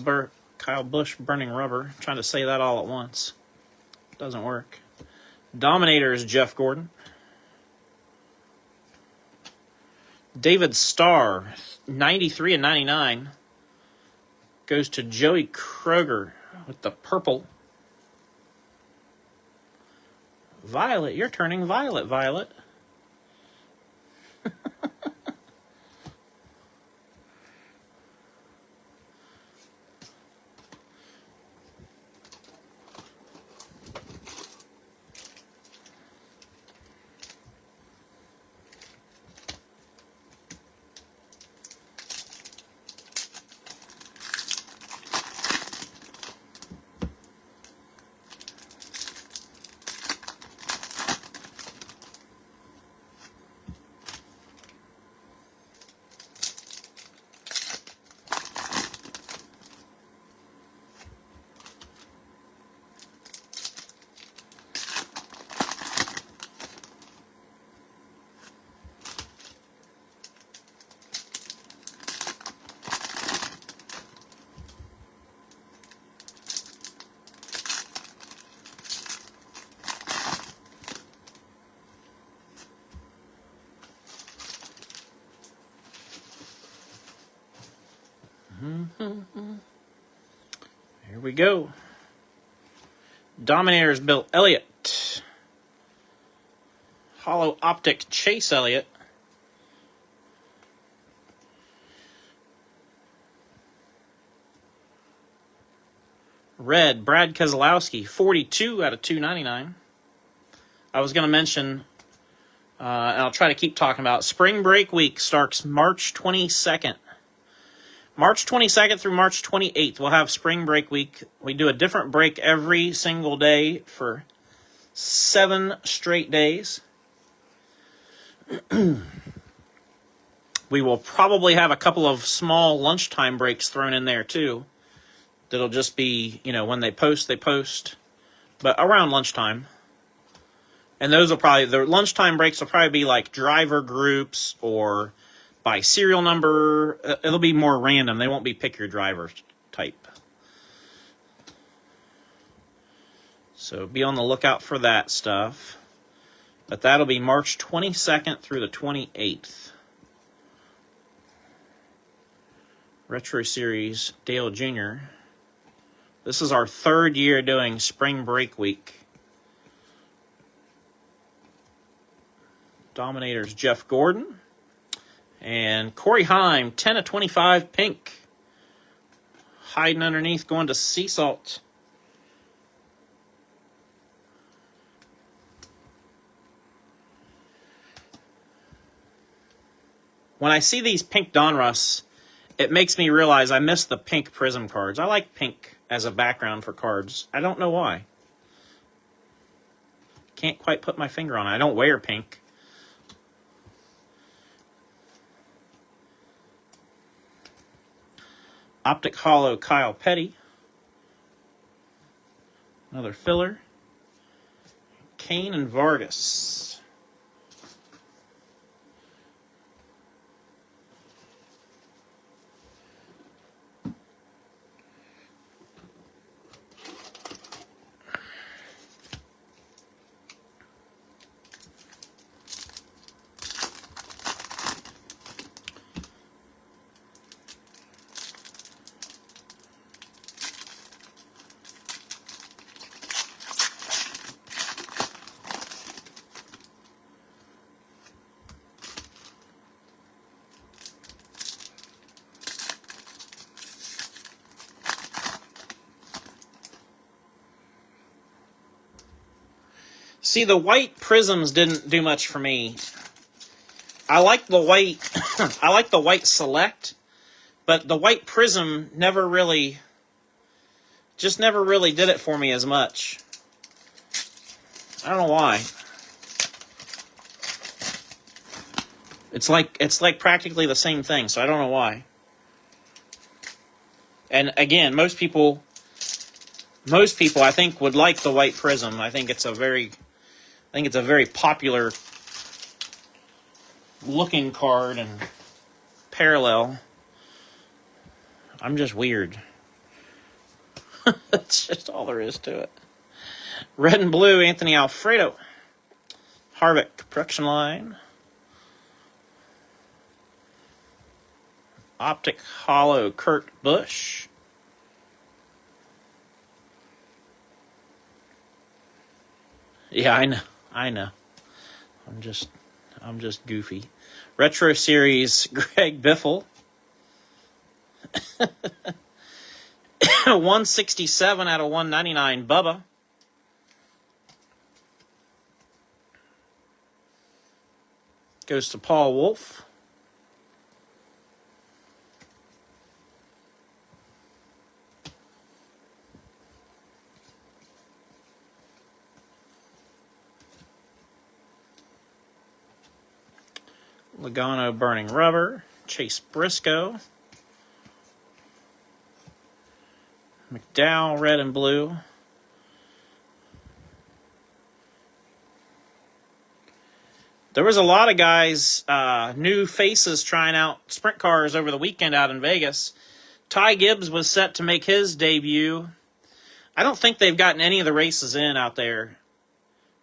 Busch, burning rubber. I'm trying to say that all at once. Doesn't work. Dominator is Jeff Gordon. David Starr, 93 and 99. Goes to Joey Kroger with the purple. Violet, you're turning violet, Violet. Here we go. Dominators, Bill Elliott. Hollow optic, Chase Elliott. Red, Brad Keselowski, 42 out of 299. I was going to mention, and I'll try to keep talking about, Spring Break Week starts March 22nd. March 22nd through March 28th, we'll have Spring Break Week. We do a different break every single day for 7 straight days. We will probably have a couple of small lunchtime breaks thrown in there, too. That'll just be, when they post, but around lunchtime. And those will probably, the lunchtime breaks will probably be like driver groups or by serial number. It'll be more random. They won't be pick your driver type. So be on the lookout for that stuff. But that'll be March 22nd through the 28th. Retro Series Dale Jr. This is our 3rd year doing Spring Break Week. Dominators Jeff Gordon. And Corey Heim, 10 of 25 pink. Hiding underneath, going to Sea Salt. When I see these pink Donruss, it makes me realize I miss the pink Prism cards. I like pink as a background for cards. I don't know why. Can't quite put my finger on it. I don't wear pink. Optic Hollow Kyle Petty. Another filler. Kane and Vargas. See, the white prisms didn't do much for me. I like the white, I like the white select, but the white prism never really did it for me as much. I don't know why. It's like practically the same thing, so I don't know why. And again, most people I think would like the white prism. I think it's a very popular looking card and parallel. I'm just weird. That's just all there is to it. Red and blue, Anthony Alfredo. Harvick, production line. Optic Hollow, Kurt Busch. Yeah, I know. I'm just goofy. Retro Series, Greg Biffle. 167 out of 199, Bubba. Goes to Paul Wolf. Logano Burning Rubber. Chase Briscoe. McDowell, red and blue. There was a lot of guys, new faces trying out sprint cars over the weekend out in Vegas. Ty Gibbs was set to make his debut. I don't think they've gotten any of the races in out there.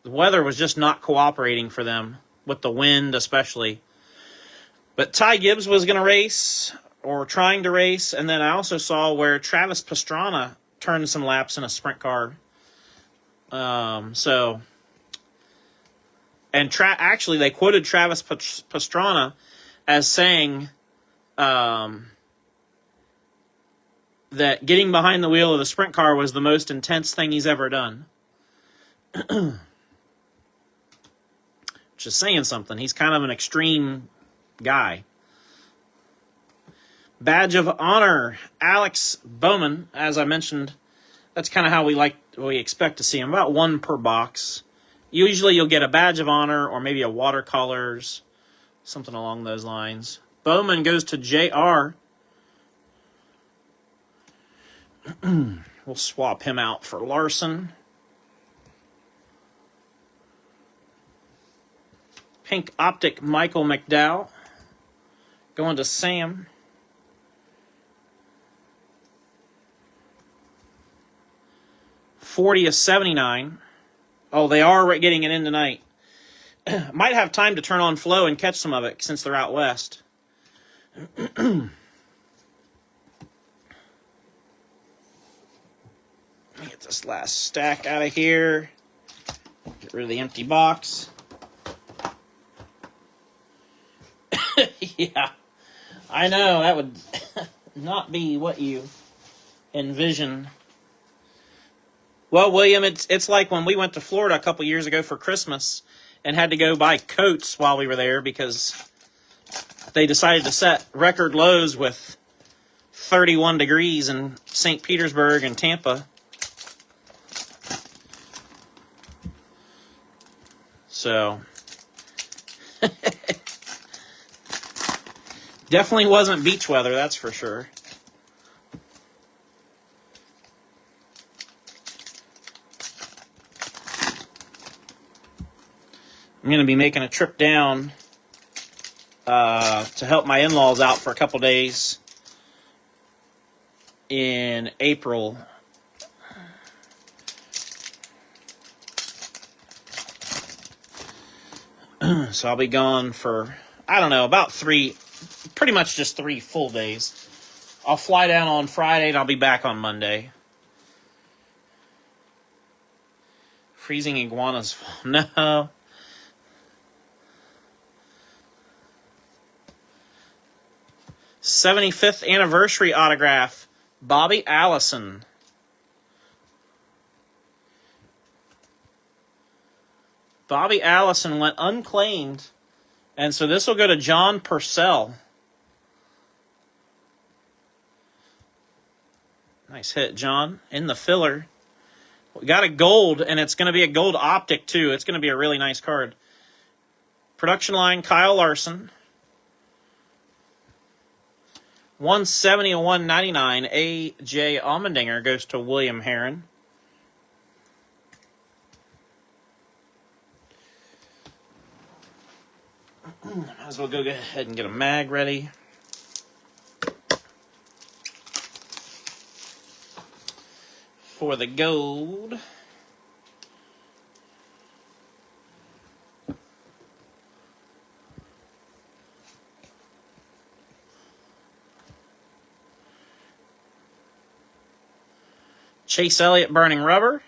The weather was just not cooperating for them, with the wind especially. But Ty Gibbs was going to race, or trying to race, and then I also saw where Travis Pastrana turned some laps in a sprint car. Actually, they quoted Travis Pastrana as saying that that getting behind the wheel of the sprint car was the most intense thing he's ever done. Just saying something. He's kind of an extreme guy. Badge of Honor, Alex Bowman. As I mentioned, that's kind of how we expect to see him. About one per box. Usually you'll get a Badge of Honor or maybe a watercolors, something along those lines. Bowman goes to JR. We'll swap him out for Larson. Pink Optic, Michael McDowell. Going to Sam. $40/79. Oh, they are getting it in tonight. Might have time to turn on Flow and catch some of it since they're out west. Get this last stack out of here. Get rid of the empty box. Yeah, I know, that would not be what you envision. Well, William, it's like when we went to Florida a couple years ago for Christmas and had to go buy coats while we were there because they decided to set record lows with 31 degrees in St. Petersburg and Tampa. So, definitely wasn't beach weather, that's for sure. I'm going to be making a trip down to help my in-laws out for a couple days in April. So I'll be gone for, I don't know, about pretty much just 3 full days. I'll fly down on Friday and I'll be back on Monday. Freezing iguanas. No. '75th anniversary autograph, Bobby Allison. Bobby Allison went unclaimed, and so this will go to John Purcell. Nice hit, John, in the filler. We got a gold, and it's going to be a gold optic, too. It's going to be a really nice card. Production line, Kyle Larson. 170 and 199. A.J. Allmendinger goes to William Herron. Might as well go ahead and get a mag ready. For the gold. Chase Elliott, Burning Rubber.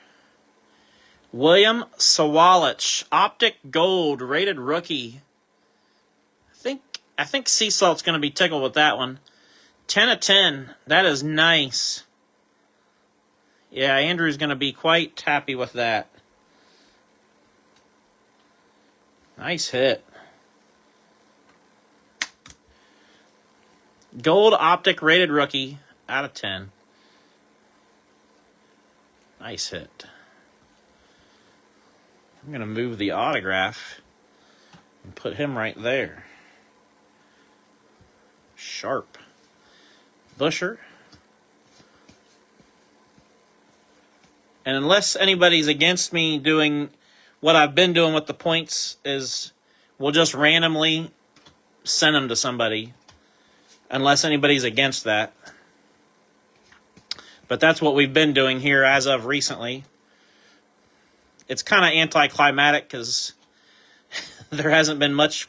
William Sawalich, Optic Gold, rated rookie. I think Sea Salt's going to be tickled with that one. 10/10. That is nice. Yeah, Andrew's going to be quite happy with that. Nice hit. Gold Optic rated rookie out of 10. Nice hit. I'm going to move the autograph and put him right there. Sharp. Busher. And unless anybody's against me doing what I've been doing with the points, is we'll just randomly send them to somebody. Unless anybody's against that. But that's what we've been doing here as of recently. It's kind of anticlimactic because there hasn't been much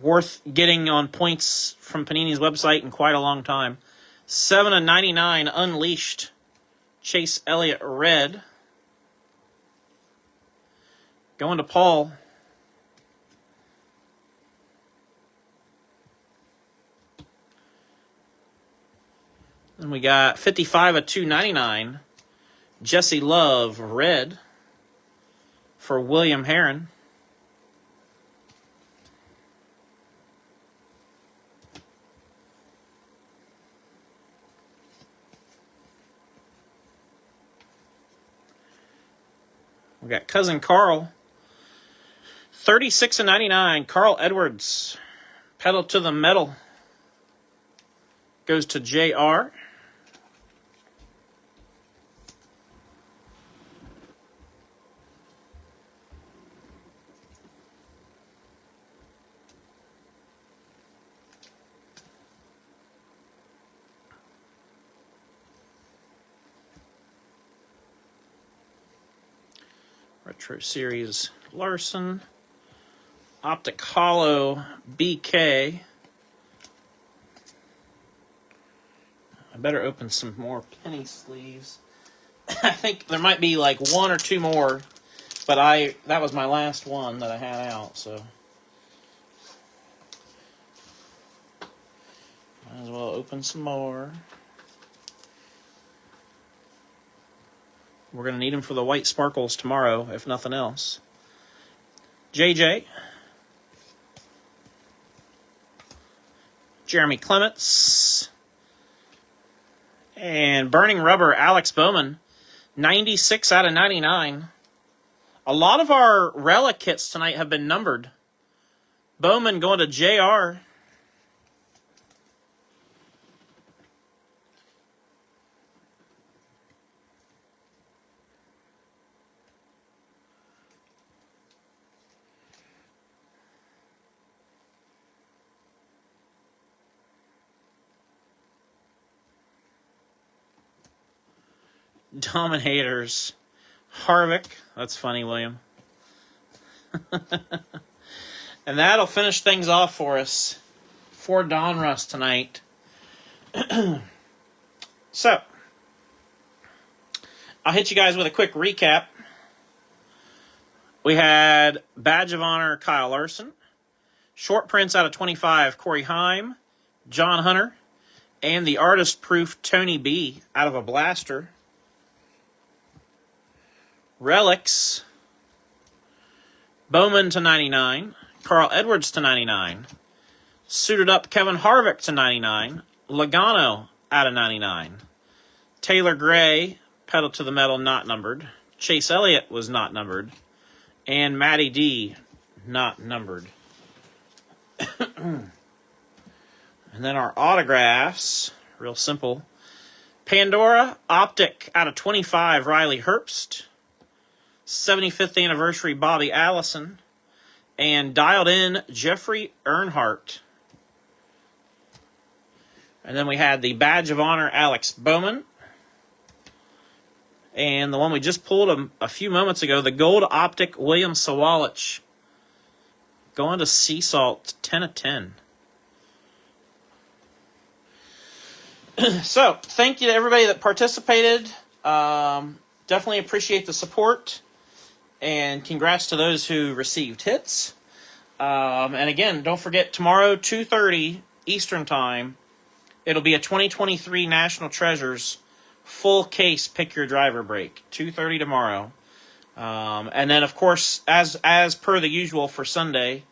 worth getting on points from Panini's website in quite a long time. 7/99 Unleashed. Chase Elliott red. Going to Paul. Then we got 55 of 299. Jesse Love, red, for William Herron. We got Cousin Carl, 36 of 99. Carl Edwards, pedal to the metal, goes to JR. Retro Series Larson. Optic Hollow BK. I better open some more penny sleeves. I think there might be like one or two more, but that was my last one that I had out, so might as well open some more. We're going to need them for the white sparkles tomorrow, if nothing else. JJ. Jeremy Clements. And Burning Rubber, Alex Bowman. 96 out of 99. A lot of our relic kits tonight have been numbered. Bowman going to JR. Dominators, Harvick. That's funny, William. And that'll finish things off for us for Donruss tonight. So, I'll hit you guys with a quick recap. We had Badge of Honor, Kyle Larson. Short prints out of 25, Corey Heim, John Hunter. And the Artist Proof, Tony B, out of a blaster. Relics, Bowman to 99, Carl Edwards to 99, Suited Up Kevin Harvick to 99, Logano out of 99, Taylor Gray, pedal to the metal, not numbered, Chase Elliott was not numbered, and Matty D, not numbered. And then our autographs, real simple. Pandora, Optic out of 25, Riley Herbst. 75th anniversary, Bobby Allison. And Dialed In, Jeffrey Earnhardt. And then we had the Badge of Honor, Alex Bowman. And the one we just pulled a few moments ago, the Gold Optic, William Sawalich. Going to Sea Salt, 10 of 10. So, thank you to everybody that participated. Definitely appreciate the support. And congrats to those who received hits. And again, don't forget, tomorrow, 2:30 Eastern Time, it'll be a 2023 National Treasures full case pick your driver break. 2:30 tomorrow. And then, of course, as per the usual for Sunday,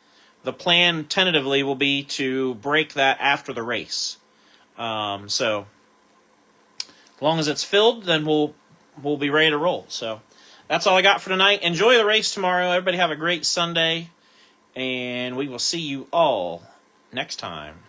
the plan tentatively will be to break that after the race. So, as long as it's filled, then we'll be ready to roll. So, that's all I got for tonight. Enjoy the race tomorrow. Everybody have a great Sunday, and we will see you all next time.